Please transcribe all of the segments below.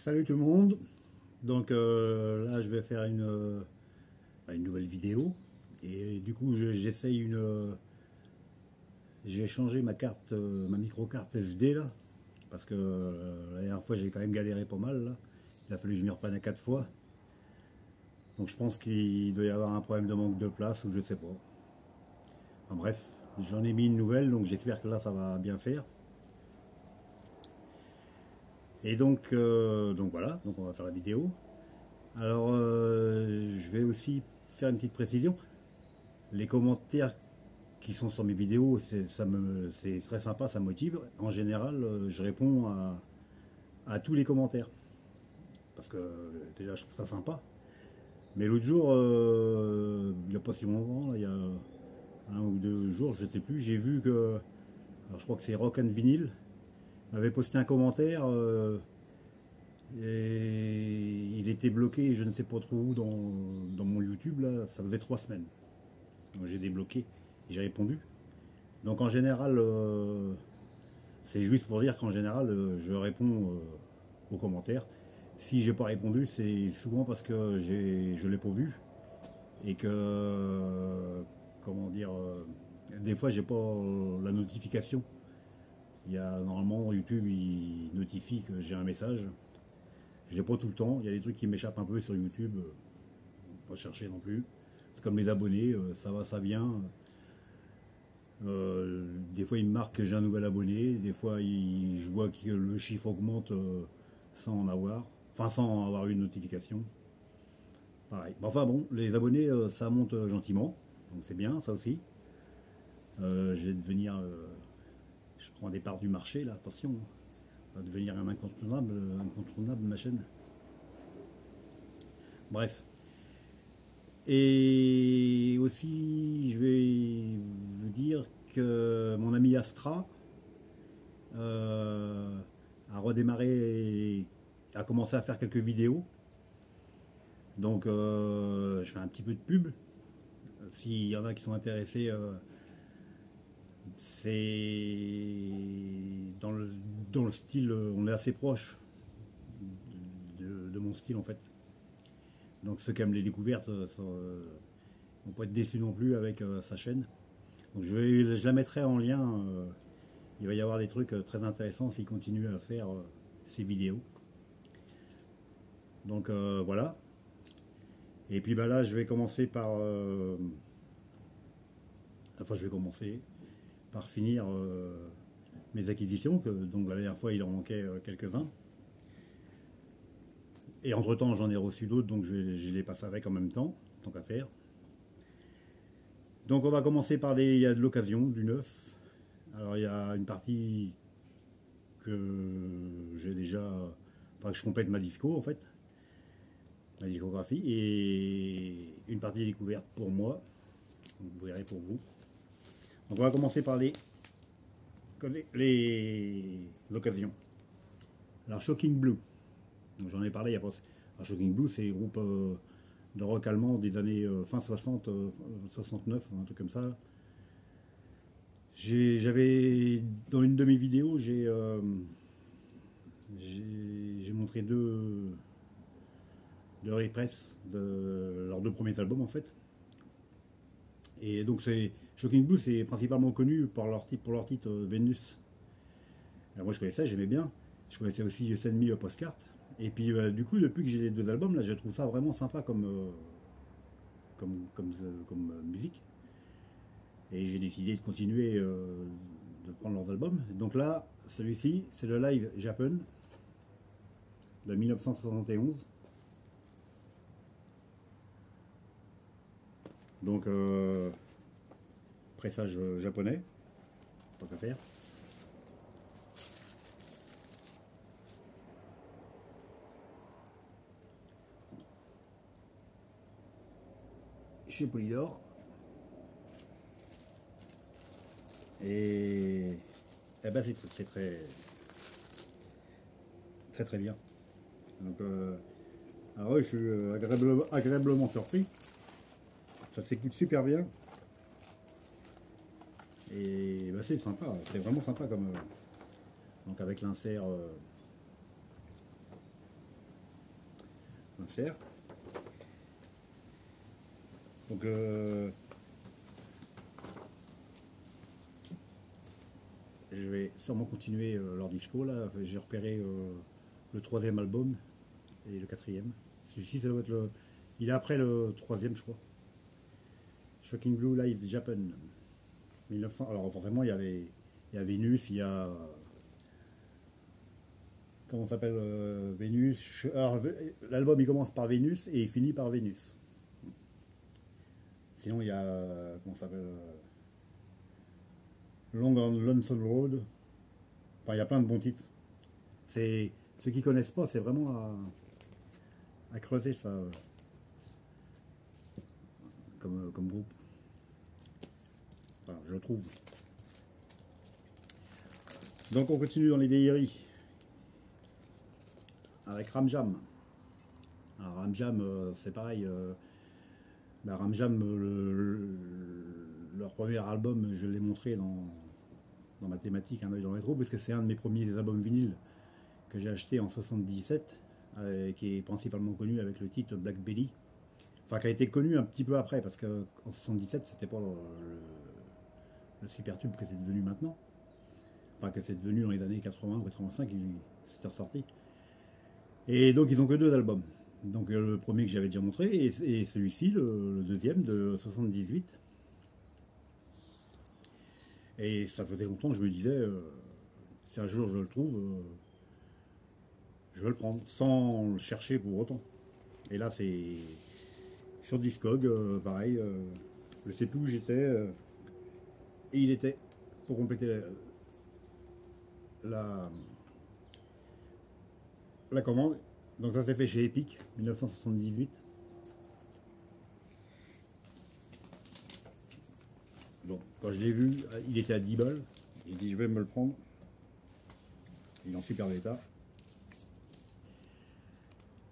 Salut tout le monde. Donc là je vais faire une nouvelle vidéo et du coup j'essaye j'ai changé ma carte, ma micro carte SD là parce que la dernière fois j'ai quand même galéré pas mal là. Il a fallu que je m'y reprenne à 4 fois. Donc je pense qu'il doit y avoir un problème de manque de place ou je sais pas. Enfin, bref, j'en ai mis une nouvelle donc j'espère que là ça va bien faire. Et donc voilà, donc on va faire la vidéo. Alors je vais aussi faire une petite précision. Les commentaires qui sont sur mes vidéos, c'est très sympa, ça me motive. En général, je réponds à tous les commentaires. Parce que déjà, je trouve ça sympa. Mais l'autre jour, il n'y a pas si longtemps, là, il y a un ou deux jours, je ne sais plus, j'ai vu que, alors je crois que c'est Rock and Vinyl, m'avait posté un commentaire et il était bloqué, je ne sais pas trop où, dans mon YouTube, là, ça faisait 3 semaines. Donc j'ai débloqué et j'ai répondu. Donc en général, c'est juste pour dire qu'en général, je réponds aux commentaires. Si j'ai pas répondu, c'est souvent parce que je l'ai pas vu et que, comment dire, des fois j'ai pas la notification. Il y a normalement YouTube, il notifie que j'ai un message. Je l'ai pas tout le temps. Il y a des trucs qui m'échappent un peu sur YouTube. Pas chercher non plus. C'est comme les abonnés, ça va, ça vient. Des fois, il me marque que j'ai un nouvel abonné. Des fois, je vois que le chiffre augmente sans en avoir. Enfin, sans avoir eu une notification. Pareil. Bon, enfin bon, les abonnés, ça monte gentiment. Donc c'est bien, ça aussi. Je vais devenir... je prends des parts du marché, là, attention. Ça va devenir un incontournable ma chaîne. Bref. Et aussi, je vais vous dire que mon ami Astra, euh, a redémarré, a commencé à faire quelques vidéos. Donc je fais un petit peu de pub. S'il y en a qui sont intéressés, c'est dans le style, on est assez proche de mon style en fait. Donc ceux qui aiment les découvertes vont pas être déçus non plus avec sa chaîne. Donc je la mettrai en lien. Il va y avoir des trucs très intéressants s'il continue à faire ces vidéos. Donc voilà. Et puis bah là, je vais commencer par... enfin, je vais commencer par finir mes acquisitions. Donc la dernière fois, il en manquait quelques-uns. Et entre-temps, j'en ai reçu d'autres, donc je les passe avec en même temps, tant qu'à faire. Donc on va commencer par il y a de l'occasion, du neuf. Alors il y a une partie que j'ai déjà... Enfin, que je complète ma disco, en fait. Ma discographie. Et une partie découverte pour moi. Vous verrez pour vous. Donc on va commencer par l'occasion. Alors Shocking Blue, j'en ai parlé il y a pas. Alors, Shocking Blue, c'est un groupe de rock allemand des années fin 60, 69, un truc comme ça. J'avais dans une de mes vidéos, j'ai montré deux repress de leurs deux premiers albums en fait. Et donc c'est Shocking Blue, c'est principalement connu pour leur titre Venus. Alors moi je connaissais, j'aimais bien. Je connaissais aussi Send Me a Postcard. Et puis du coup, depuis que j'ai les deux albums, là, je trouve ça vraiment sympa comme musique. Et j'ai décidé de continuer de prendre leurs albums. Donc là, celui-ci, c'est le Live Japan de 1971. Donc pressage japonais, tant qu'à faire. Chez Polydor. Et ben c'est très bien. Donc, alors ouais, je suis agréablement surpris. Ça s'écoute super bien. Et bah, c'est sympa, c'est vraiment sympa comme. Donc avec l'insert insert. Donc je vais sûrement continuer leur disco là. J'ai repéré le troisième album et le quatrième. Celui-ci, ça doit être le. Il est après le troisième, je crois. Shocking Blue Live Japan. 1900. Alors forcément, il y a Vénus, il y a. Comment ça s'appelle Vénus. Alors, l'album il commence par Vénus et il finit par Vénus. Sinon, il y a. Comment ça s'appelle Long on Lonesome Road. Enfin, il y a plein de bons titres. C'est. Ceux qui connaissent pas, c'est vraiment à creuser ça comme groupe. Enfin, je trouve. Donc on continue dans les délires avec Ramjam. Alors Ramjam, c'est pareil. Ramjam, leur premier album, je l'ai montré dans ma thématique Un œil dans le rétro, parce que c'est un de mes premiers albums vinyles que j'ai acheté en 77, qui est principalement connu avec le titre Black Belly. Enfin, qui a été connu un petit peu après, parce qu'en 77, c'était pas le super tube que c'est devenu maintenant. Enfin, que c'est devenu dans les années 80 ou 85, c'était ressorti. Et donc, ils ont que 2 albums. Donc, le premier que j'avais déjà montré, et celui-ci, le deuxième de 78. Et ça faisait longtemps que je me disais, si un jour je le trouve, je vais le prendre, sans le chercher pour autant. Et là, c'est sur Discog, pareil, je sais plus où j'étais, et il était, pour compléter la commande. Donc ça s'est fait chez Epic, 1978. Donc quand je l'ai vu, il était à 10 balles. J'ai dit je vais me le prendre. Il est en super état.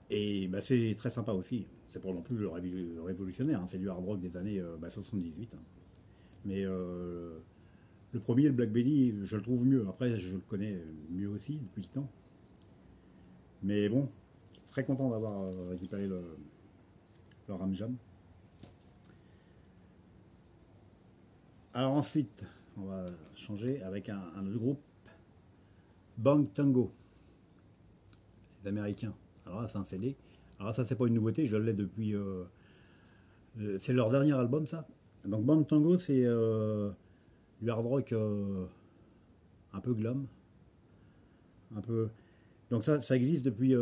Et bah, c'est très sympa aussi. C'est pas non plus le révolutionnaire, hein. C'est du hard rock des années 78. Hein. Mais le premier, le Black Belly, je le trouve mieux. Après, je le connais mieux aussi depuis le temps. Mais bon, très content d'avoir récupéré le Ramjam. Alors ensuite, on va changer avec un autre groupe, Bang Tango, les Américains. Alors là, c'est un CD. Alors là, ça, c'est pas une nouveauté, je l'ai depuis. C'est leur dernier album, ça. Donc Bang Tango, c'est du hard rock un peu glam, un peu. Donc ça existe depuis.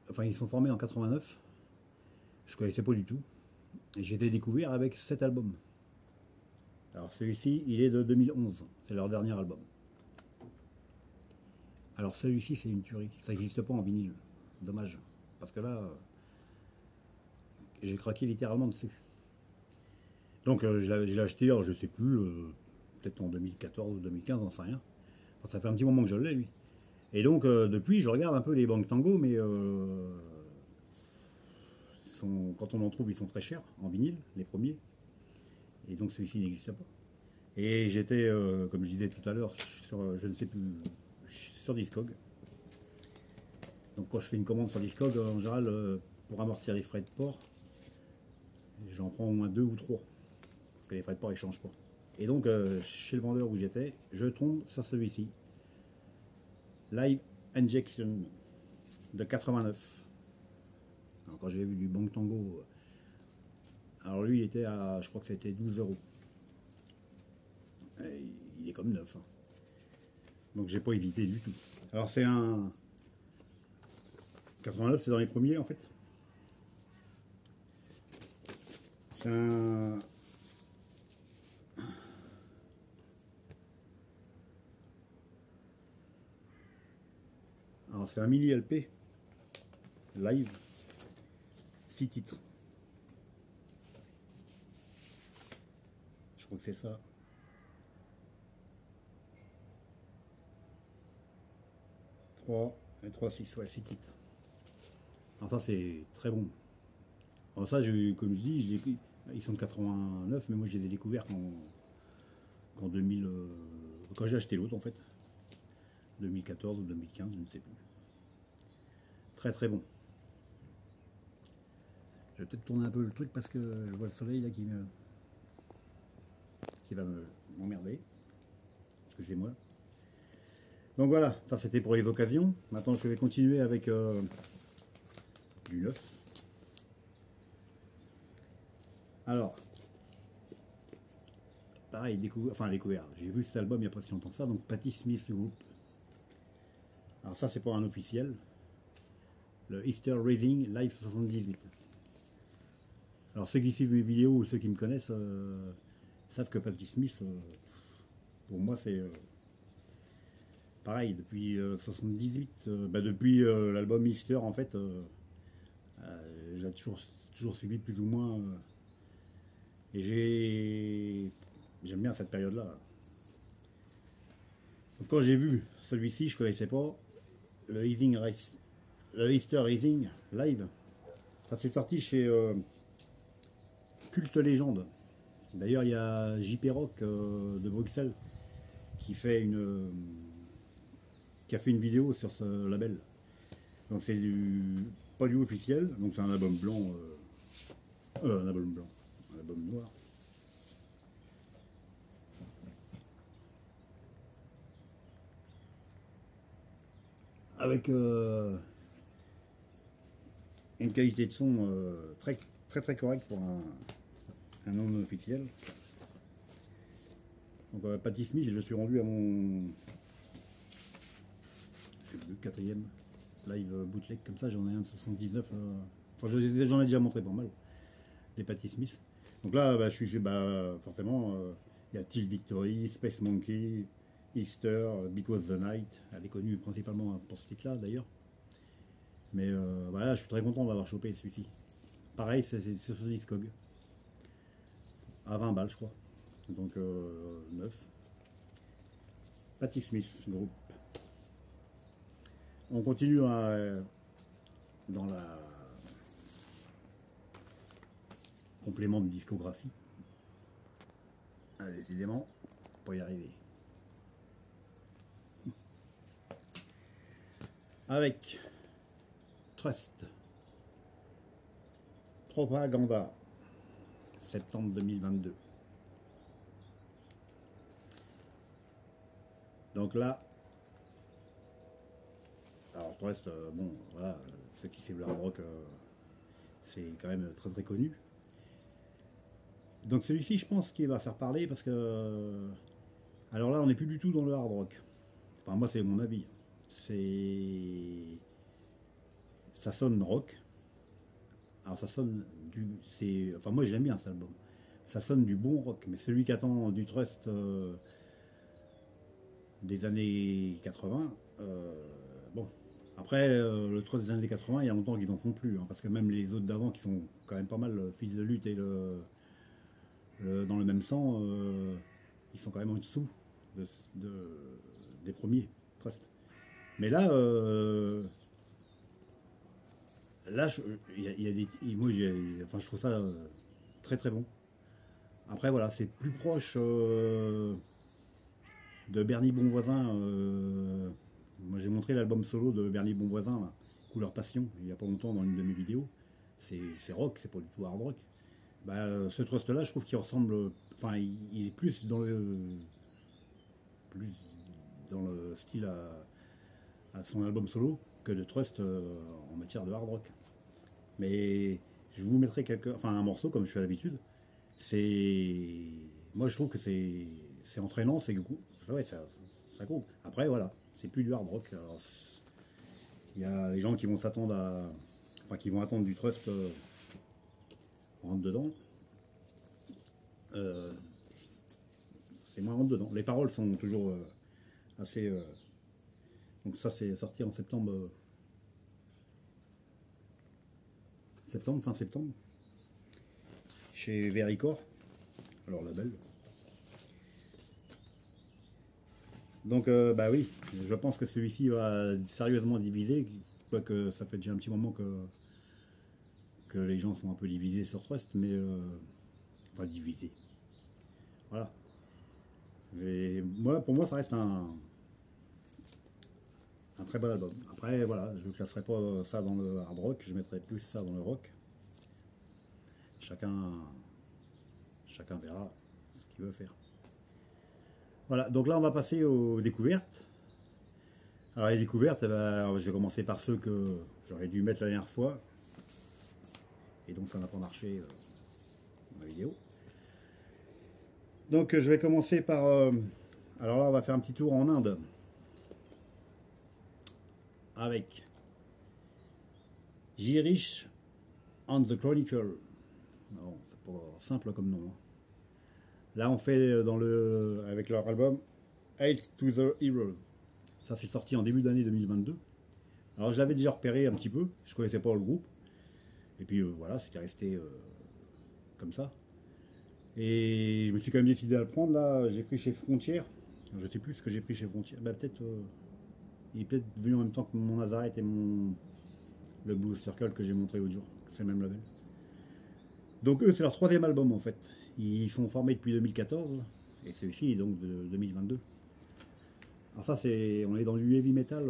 Enfin, ils sont formés en 89. Je connaissais pas du tout. Et j'ai été découvert avec cet album. Alors celui-ci, il est de 2011. C'est leur dernier album. Alors celui-ci, c'est une tuerie. Ça n'existe pas en vinyle. Dommage. Parce que là, j'ai craqué littéralement dessus. Donc je l'ai acheté, alors, je sais plus, peut-être en 2014 ou 2015, j'en sais rien. Enfin, ça fait un petit moment que je l'ai, lui. Et donc depuis, je regarde un peu les Bang Tango, mais quand on en trouve, ils sont très chers en vinyle, les premiers. Et donc celui-ci n'existe pas. Et j'étais, comme je disais tout à l'heure, sur, je ne sais plus, sur Discog. Donc quand je fais une commande sur Discog, en général, pour amortir les frais de port, j'en prends au moins 2 ou 3. Parce que les frais de port, ils ne changent pas. Et donc, chez le vendeur où j'étais, je tombe sur celui-ci. Live Injection de 89. Alors, quand j'ai vu du Bang Tango, alors lui, il était à, je crois que c'était 12 euros. Il est comme neuf. Hein. Donc, j'ai pas hésité du tout. Alors, c'est un. 89, c'est dans les premiers en fait. C'est un. Alors, c'est un mini LP live, 6 titres. Je crois que c'est ça. Et 3, 6, ouais, 6 titres. Alors ça c'est très bon. Alors ça, comme je dis, ils sont de 89, mais moi je les ai découverts qu'en 2000, quand j'ai acheté l'autre en fait. 2014 ou 2015, je ne sais plus. Très très bon. Je vais peut-être tourner un peu le truc parce que je vois le soleil là qui va m'emmerder. Excusez-moi. Donc voilà, ça c'était pour les occasions. Maintenant je vais continuer avec du neuf. Alors, pareil, découvert. J'ai vu cet album il n'y a pas si longtemps que ça, donc Patti Smith Group. Alors ça c'est pour un officiel. Le Easter Rising Live 78. Alors ceux qui suivent mes vidéos ou ceux qui me connaissent savent que Patti Smith, pour moi c'est pareil, depuis 78, depuis l'album Easter en fait, j'ai toujours suivi plus ou moins et j'aime bien cette période là. Donc quand j'ai vu celui-ci, je connaissais pas le Easter Rising Live. Ça s'est sorti chez Culte Légende. D'ailleurs, il y a JP Rock de Bruxelles qui a fait une vidéo sur ce label. Donc c'est pas du officiel, donc c'est un album blanc, un album noir. Avec une qualité de son très correcte pour un non officiel. Donc Patti Smith, je le suis rendu à mon quatrième live bootleg comme ça, j'en ai un de 79. Enfin, j'en ai déjà montré pas mal, les Patti Smith. Donc là, je suis forcément, il y a Till Victory, Space Monkey, Easter, Because the Night. Elle est connue principalement pour ce titre-là d'ailleurs. Mais voilà, je suis très content d'avoir chopé celui-ci. Pareil, c'est sur Discog. À 20 balles, je crois. Donc 9. Patti Smith Group. On continue dans la complément de discographie. Décidément, pour y arriver. Avec Trust. Propaganda. Septembre 2022. Donc là, alors Trust, bon, voilà, ceux qui suivent le hard rock, c'est quand même très connu. Donc celui-ci, je pense qu'il va faire parler parce que, alors là, on n'est plus du tout dans le hard rock. Enfin, moi, c'est mon avis. Ça sonne rock. Alors ça sonne enfin moi j'aime bien cet album. Ça sonne du bon rock, mais celui qui attend du Trust des années 80, bon. Après, le Trust des années 80, il y a longtemps qu'ils en font plus, hein, parce que même les autres d'avant qui sont quand même pas mal, Fils de lutte et dans le même sang, ils sont quand même en dessous des premiers Trust. Mais là, il y a des, moi, enfin, je trouve ça très bon. Après, voilà, c'est plus proche de Bernie Bonvoisin. Moi, j'ai montré l'album solo de Bernie Bonvoisin, là, Couleur Passion, il n'y a pas longtemps dans une de mes vidéos. C'est rock, c'est pas du tout hard rock. Ce Trust-là, je trouve qu'il ressemble. Enfin, il est plus dans le style à son album solo que de Trust en matière de hard rock. Mais je vous mettrai un morceau comme je fais à l'habitude. Moi je trouve que c'est entraînant, c'est ouais, ça groupe. Après voilà, c'est plus du hard rock. Alors, il y a les gens qui vont s'attendre qui vont attendre du Trust rentre dedans. C'est moins rentre dedans. Les paroles sont toujours assez. Donc ça c'est sorti en septembre. Fin septembre, chez Vericor, alors label. Donc oui, je pense que celui-ci va sérieusement diviser, quoique ça fait déjà un petit moment que les gens sont un peu divisés sur Trust, mais enfin divisés. Voilà. Et pour moi, ça reste un très bon album. Après, voilà, je ne classerai pas ça dans le hard rock, je mettrai plus ça dans le rock. chacun verra ce qu'il veut faire. Voilà, donc là on va passer aux découvertes. Alors les découvertes, eh ben, je vais commencer par ceux que j'aurais dû mettre la dernière fois. Et donc ça n'a pas marché dans la vidéo. Donc je vais commencer par... alors là on va faire un petit tour en Inde. Avec Girish and the Chronicle. Non, c'est pas simple comme nom. Là on fait avec leur album Hail to the Heroes. Ça c'est sorti en début d'année 2022. Alors je l'avais déjà repéré un petit peu, je connaissais pas le groupe. Et puis voilà, c'était resté comme ça. Et je me suis quand même décidé à le prendre. Là, j'ai pris chez Frontier. Je ne sais plus ce que j'ai pris chez Frontier. Bah, peut-être, il est peut-être venu en même temps que mon Nazareth et le Blue Circle que j'ai montré l'autre jour. C'est le même label. Donc eux, c'est leur troisième album en fait. Ils sont formés depuis 2014 et celui-ci est donc de 2022. Alors ça, on est dans du heavy metal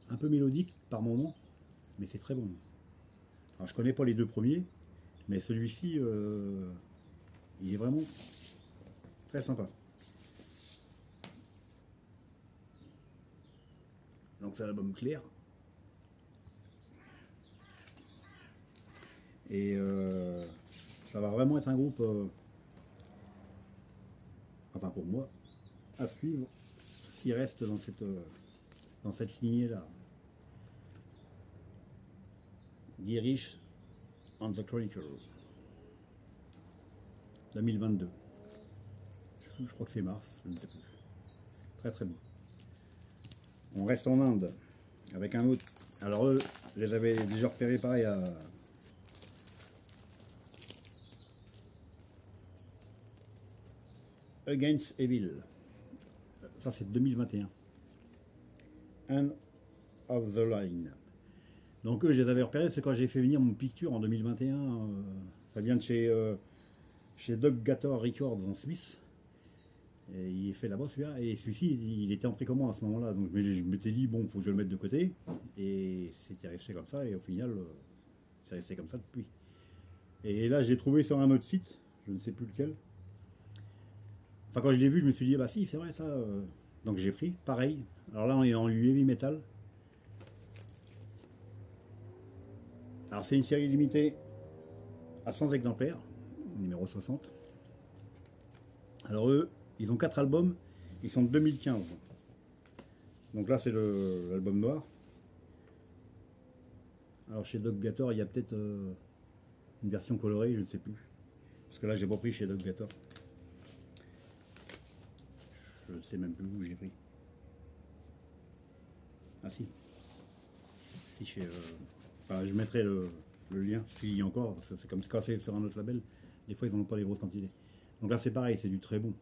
un peu mélodique par moment, mais c'est très bon. Alors je connais pas les deux premiers. Mais celui-ci, il est vraiment très sympa. Donc c'est un album clair. Et ça va vraiment être un groupe, enfin pour moi, à suivre s'il reste dans cette lignée-là. Girish and the Chronicle 2022. Je crois que c'est mars, je ne sais plus. Très très bon. On reste en Inde avec un autre. Alors eux, je les avais déjà repérés pareil à Against Evil. Ça c'est 2021. End of the Line. Donc eux, je les avais repérés, c'est quand j'ai fait venir mon Picture en 2021. Ça vient de chez Doug Gator Records en Suisse. Et il est fait là-bas celui-là. Et celui-ci, il était en précommande à ce moment-là. Donc je m'étais dit, bon, il faut que je le mette de côté. Et c'était resté comme ça. Et au final, c'est resté comme ça depuis. Et là, je l'ai trouvé sur un autre site. Je ne sais plus lequel. Enfin, quand je l'ai vu, je me suis dit, bah si, c'est vrai ça. Donc j'ai pris, pareil. Alors là, on est en heavy metal. Alors c'est une série limitée à 100 exemplaires, numéro 60. Alors eux, ils ont 4 albums, ils sont de 2015. Donc là c'est l'album noir. Alors chez Doug Gator, il y a peut-être une version colorée, je ne sais plus. Parce que là j'ai pas pris chez Doug Gator. Je ne sais même plus où j'ai pris. Ah si. Si chez... Enfin, je mettrai le lien, s'il y a encore, parce que c'est comme quand c'est sur un autre label, des fois ils n'en ont pas des grosses quantités. Donc là c'est pareil, c'est du très bon.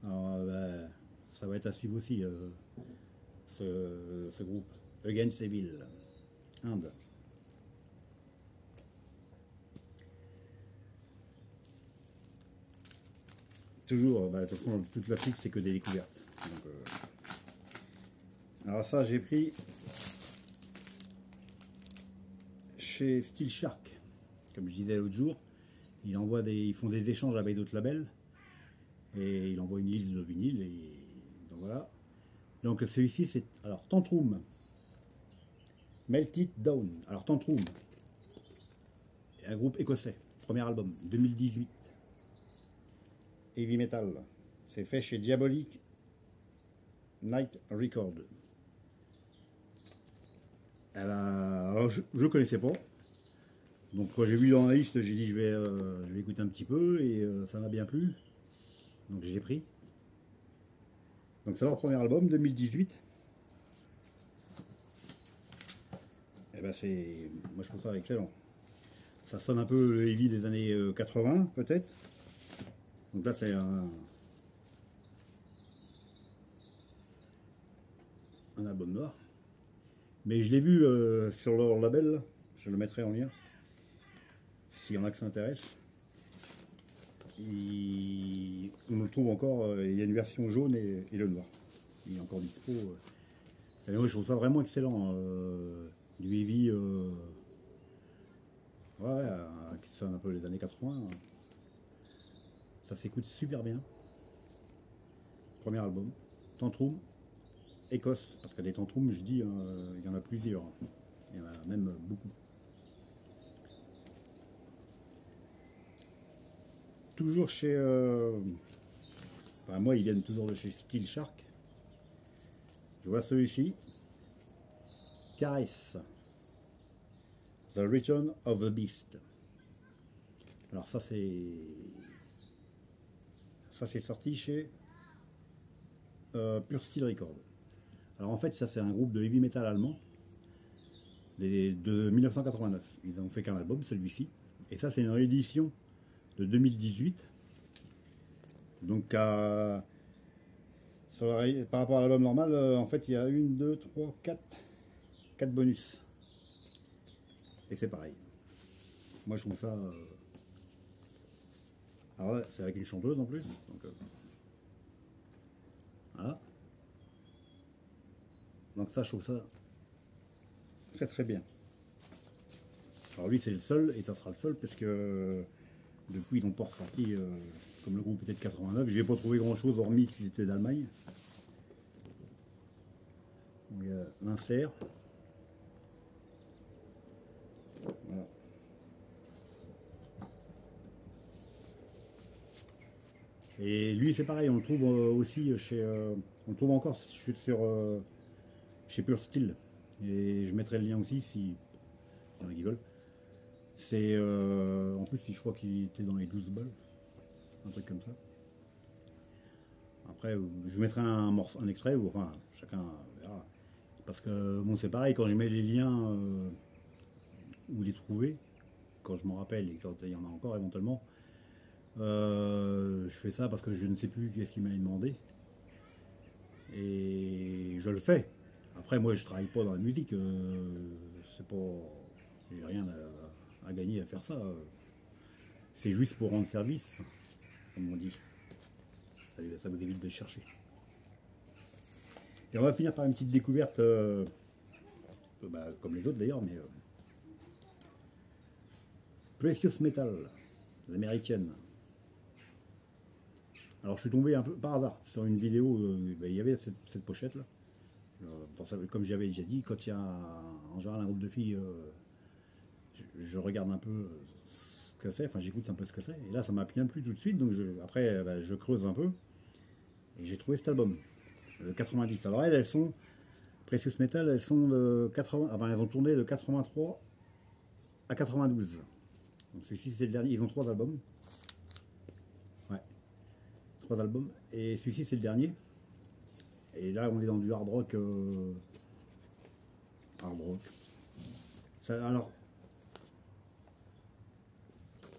Alors ça va être à suivre aussi, ce groupe. Against Evil, Inde. Toujours, de toute façon, toute la suite c'est que des découvertes. Donc, alors ça j'ai pris chez Steel Shark, comme je disais l'autre jour, ils font des échanges avec d'autres labels et ils envoient une liste de vinyles et donc voilà. Donc celui-ci c'est alors Tantrum, Melt It Down. Alors Tantrum, un groupe écossais, premier album 2018, heavy metal. C'est fait chez Diabolic Night Record. Alors je connaissais pas. Donc quand j'ai vu dans la liste, j'ai dit je vais écouter un petit peu et ça m'a bien plu. Donc j'ai pris. Donc c'est leur premier album, 2018. Et ben moi je trouve ça excellent. Ça sonne un peu le heavy des années 80 peut-être. Donc là c'est un album noir. Mais je l'ai vu sur leur label, je le mettrai en lien. S'il y en a que ça intéresse. On le trouve encore, il y a une version jaune et le noir. Il est encore dispo. Je trouve ça vraiment excellent. Du heavy Ouais, qui sonne un peu les années 80. Ça s'écoute super bien. Premier album. Tantrum, Écosse, parce que des tantrums, je dis, il y en a plusieurs. Il y en a même beaucoup. Toujours chez... enfin, moi, ils viennent toujours de chez Steel Shark. Je vois celui-ci. Caress. The Return of the Beast. Alors ça c'est sorti chez Pure Steel Records. Alors en fait ça c'est un groupe de heavy metal allemand de 1989. Ils ont fait qu'un album, celui-ci. Et ça c'est une réédition de 2018. Donc par rapport à l'album normal, en fait il y a 1, 2, 3, 4 bonus. Et c'est pareil. Moi je trouve ça... alors là c'est avec une chanteuse en plus. Donc, voilà. Donc ça je trouve ça très très bien. Alors lui c'est le seul, et ça sera le seul, parce que depuis ils n'ont pas ressorti, comme le groupe était de 89, je n'ai pas trouvé grand chose hormis qu'ils étaient d'Allemagne. Il y a l'insert. Voilà. Et lui c'est pareil, on le trouve aussi chez... on le trouve encore sur chez Pure Steel. Et je mettrai le lien aussi si il y en a qui veulent. C'est en plus je crois qu'il était dans les 12 balles, un truc comme ça. Après je vous mettrai un extrait, ou enfin chacun verra. Parce que bon c'est pareil, quand je mets les liens où les trouver, quand je m'en rappelle et quand il y en a encore éventuellement, je fais ça parce que je ne sais plus qu'est-ce qu'il m'avait demandé. Et je le fais. Après moi je travaille pas dans la musique, c'est pas... j'ai rien à gagner à faire ça. C'est juste pour rendre service, comme on dit. Ça vous évite de chercher. Et on va finir par une petite découverte, comme les autres d'ailleurs, mais Precious Metal, les américaines. Alors je suis tombé un peu par hasard sur une vidéo, il y avait cette pochette là. Comme j'avais déjà dit, quand il y a en général un groupe de filles, je regarde un peu ce que c'est, enfin j'écoute un peu ce que c'est, et là ça m'a bien plu tout de suite, donc après je creuse un peu, et j'ai trouvé cet album, le 90. Alors elles sont, Precious Metal, elles sont de 80, enfin elles ont tourné de 83 à 92. Donc celui-ci c'est le dernier, ils ont 3 albums. Ouais, 3 albums, et celui-ci c'est le dernier. Et là on est dans du hard rock. Hard rock. Ça, alors,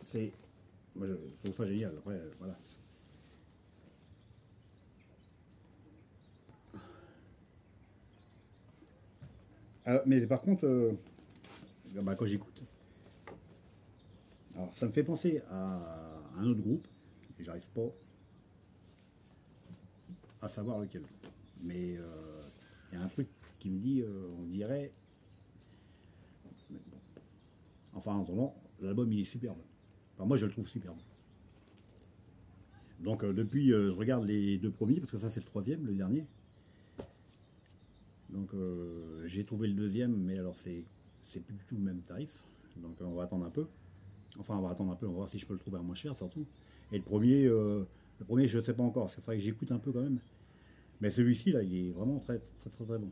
c'est... moi je trouve ça génial, après voilà. Alors, mais par contre, quand j'écoute, alors ça me fait penser à un autre groupe, et j'arrive pas à savoir lequel. Mais il y a un truc qui me dit, on dirait... Bon. Enfin, en attendant, l'album il est superbe. Enfin, moi je le trouve superbe. Donc depuis, je regarde les 2 premiers, parce que ça c'est le 3e, le dernier. Donc j'ai trouvé le 2e, mais alors c'est plus du tout le même tarif. Donc on va attendre un peu. Enfin on va attendre un peu, on va voir si je peux le trouver à moins cher surtout. Et le premier je ne sais pas encore, c'est vrai que j'écoute un peu quand même. Mais celui-ci là, il est vraiment très très très très bon.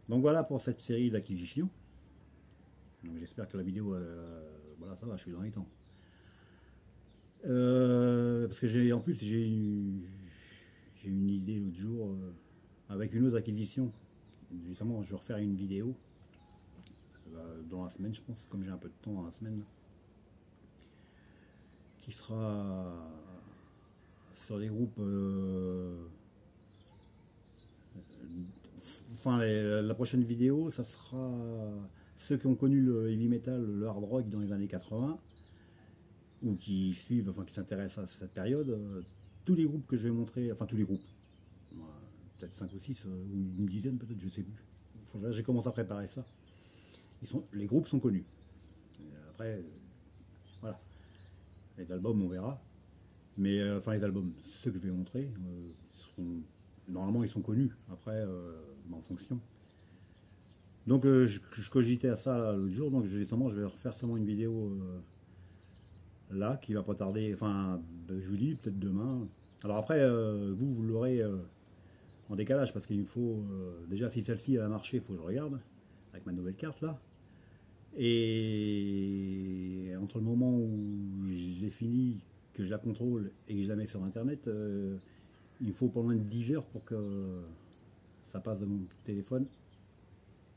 Donc voilà pour cette série d'acquisitions. Donc j'espère que la vidéo, voilà ça va, je suis dans les temps. Parce que en plus j'ai une idée l'autre jour avec une autre acquisition. Justement, je vais refaire une vidéo dans la semaine, je pense, comme j'ai un peu de temps dans la semaine, qui sera sur les groupes. Enfin, la prochaine vidéo, ça sera ceux qui ont connu le heavy metal, le hard rock dans les années 80, ou qui suivent, enfin qui s'intéressent à cette période. Tous les groupes que je vais montrer, enfin tous les groupes, peut-être 5 ou 6, ou une dizaine peut-être, je sais plus. Enfin, là, j'ai commencé à préparer ça. Les groupes sont connus. après, voilà. Les albums, on verra. Mais enfin, les albums, ceux que je vais montrer, normalement, ils sont connus. Après, en fonction. Donc, je cogitais à ça l'autre jour. Donc, je vais refaire seulement une vidéo là, qui va pas tarder. Enfin, je vous dis, peut-être demain. Alors après, vous l'aurez en décalage parce qu'il me faut. Déjà, si celle-ci elle a marché, il faut que je regarde avec ma nouvelle carte là. Et entre le moment où j'ai fini, que je la contrôle et que je la mets sur internet, il me faut pas loin de 10 heures pour que ça passe de mon téléphone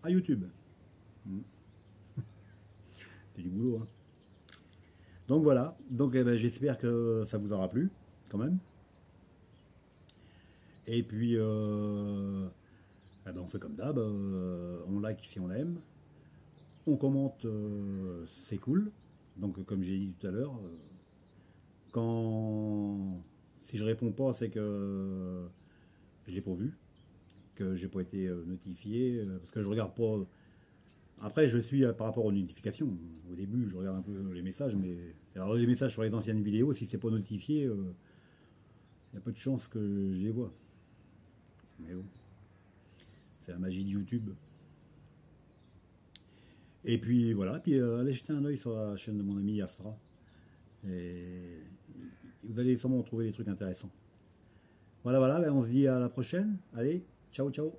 à YouTube. Mm. C'est du boulot, hein. Donc voilà, donc eh ben, j'espère que ça vous aura plu quand même. Et puis eh ben, on fait comme d'hab, on like si on aime, on commente, c'est cool. Donc comme j'ai dit tout à l'heure, quand si je réponds pas, c'est que je l'ai pas vu, que j'ai pas été notifié, parce que je regarde pas. Après, je suis par rapport aux notifications. Au début, je regarde un peu les messages, mais alors les messages sur les anciennes vidéos, si c'est pas notifié, il y a peu de chances que je les vois. Mais bon, c'est la magie de YouTube. Et puis voilà, puis allez jeter un oeil sur la chaîne de mon ami Astra. Et vous allez sûrement trouver des trucs intéressants. Voilà, voilà, ben on se dit à la prochaine. Allez, ciao, ciao.